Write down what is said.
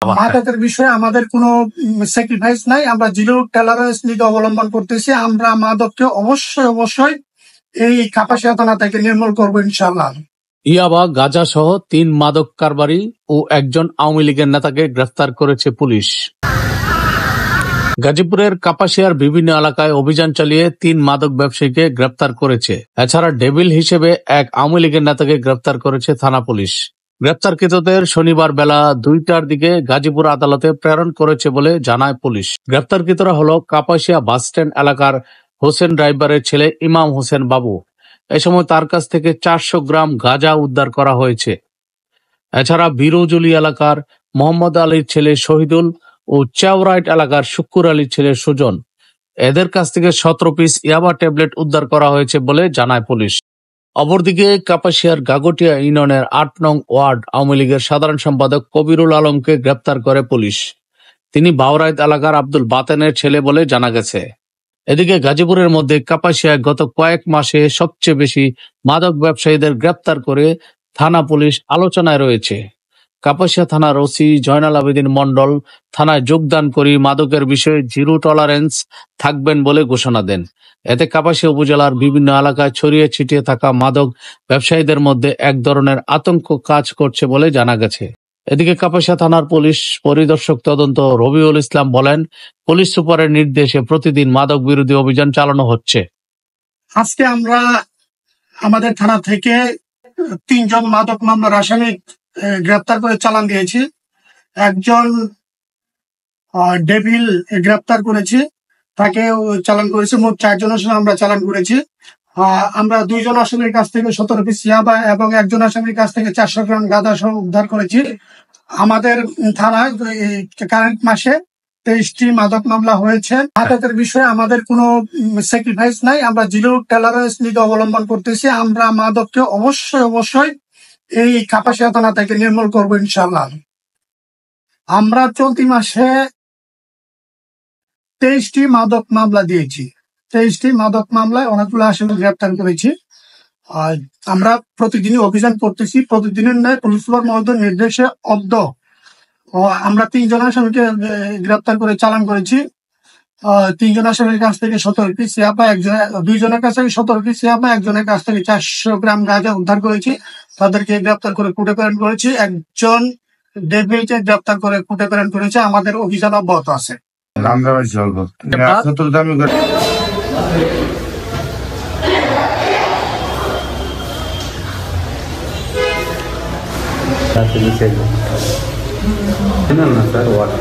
মাদকের বিষয়ে আমাদের কোনো স্যাক্রিফাইস নাই, আমরা জিরো টলারেন্স নীতি অবলম্বন করতেছি। আমরা মাদককে অবশ্যই এই কাপাসিয়া থানা থেকে নির্মূল করবো ইনশাআল্লাহ। ইয়াবা, গাঁজা সহ ৩ মাদক কারবারি ও একজন আওয়ামী লীগের নেতাকে গ্রেফতার করেছে পুলিশ। গাজীপুরের কাপাসিয়ার বিভিন্ন এলাকায় অভিযান চালিয়ে ৩ মাদক ব্যবসায়ীকে গ্রেপ্তার করেছে। এছাড়া ডেভিল হিসেবে এক আওয়ামী লীগের নেতাকে গ্রেপ্তার করেছে থানা পুলিশ। গ্রেপ্তারকৃতদের শনিবার বেলা ২টার দিকে গাজীপুর আদালতে প্রেরণ করেছে বলে জানায় পুলিশ। গ্রেপ্তারকৃতরা হল কাপাসিয়া বাসস্ট্যান্ড এলাকার হোসেন ড্রাইভারের ছেলে ইমাম হোসেন বাবু। এ সময় তার কাছ থেকে ৪০০ গ্রাম গাঁজা উদ্ধার করা হয়েছে। এছাড়া বিরোজুলি এলাকার মোহাম্মদ আলীর ছেলে শহীদুল ও চাওরাইট এলাকার শুক্কুর আলীর ছেলে সুজন, এদের কাছ থেকে ১৭ পিস ইয়াবা ট্যাবলেট উদ্ধার করা হয়েছে বলে জানায় পুলিশ। অপরদিকে কাপাসিয়ার গাগটিয়া ইউনিয়নের ৮ নং ওয়ার্ড আওয়ামী লীগের সাধারণ সম্পাদক কবিরুল আলমকে গ্রেপ্তার করে পুলিশ। তিনি বাওরাইত এলাকার আব্দুল বাতেনের ছেলে বলে জানা গেছে। এদিকে গাজীপুরের মধ্যে কাপাসিয়ায় গত কয়েক মাসে সবচেয়ে বেশি মাদক ব্যবসায়ীদের গ্রেপ্তার করে থানা পুলিশ আলোচনায় রয়েছে। কাপাসিয়া থানার ওসি জয়নাল আবেদিন মণ্ডল থানায় যোগদান করে মাদকের বিষয়ে জিরো টলারেন্স থাকবেন বলে ঘোষণা দেন। এতে কাপাসিয়া উপজেলার বিভিন্ন এলাকায় ছড়িয়ে ছিটিয়ে থাকা মাদক ব্যবসায়ীদের মধ্যে এক ধরনের আতঙ্ক কাজ করছে বলে জানা গেছে। এদিকে কাপাসিয়া থানার পুলিশ পরিদর্শক তদন্ত রবিউল ইসলাম বলেন, পুলিশ সুপারের নির্দেশে প্রতিদিন মাদক বিরোধী অভিযান চালানো হচ্ছে। আজকে আমরা আমাদের থানা থেকে ৩ জন মাদক মামলার আসামি গ্রেপ্তার করে চালান দিয়েছি। একজন ডেভিল গ্রেপ্তার করেছি, তাকে চালান করেছি। মোট ৪ জন আসামি আমরা চালান করেছি। আমরা ২ জন আসামির কাছ থেকে ১৭ পিস ইয়াবা এবং একজন আসামির কাছ থেকে ৪০০ গ্রাম গাঁজা সহ উদ্ধার করেছি। আমাদের থানায় কারেন্ট মাসে ২৩টি মাদক মামলা হয়েছে। মাদকের বিষয়ে আমাদের কোনো স্যাক্রিফাইস নাই, আমরা জিরো টলারেন্স নীতি অবলম্বন করতেছি। আমরা মাদককে অবশ্যই এই কাপাসিয়া থানা থেকে নির্মূল করবো ইনশাআল্লাহ। আমরা চলতি মাসে ২৩টি মাদক মামলা দিয়েছি। ২৩টি মাদক মামলায় অনেকগুলো আসামি গ্রেপ্তার করেছি। আমরা প্রতিদিনই অভিযান করতেছি। প্রতিদিনের নয়, পুলিশ সুপার মহোদয়ের নির্দেশে আমরা ৩ জন আসামিকে গ্রেপ্তার করে চালান করেছি। ৩ জন আসামির কাছ থেকে ১৭ পিস ইয়াবা, ২ জনের কাছ থেকে ১৭ পিস ইয়াবা, একজনের কাছ থেকে ৪০০ গ্রাম গাঁজা উদ্ধার করেছি। তাদেরকে গ্রেপ্তার করে কোর্টে প্রেরণ করেছি। একজন ডেভিলকে গ্রেপ্তার করে কোর্টে প্রেরণ করেছে। আমাদের অভিযান অব্যাহত আছে। Final na sir, what?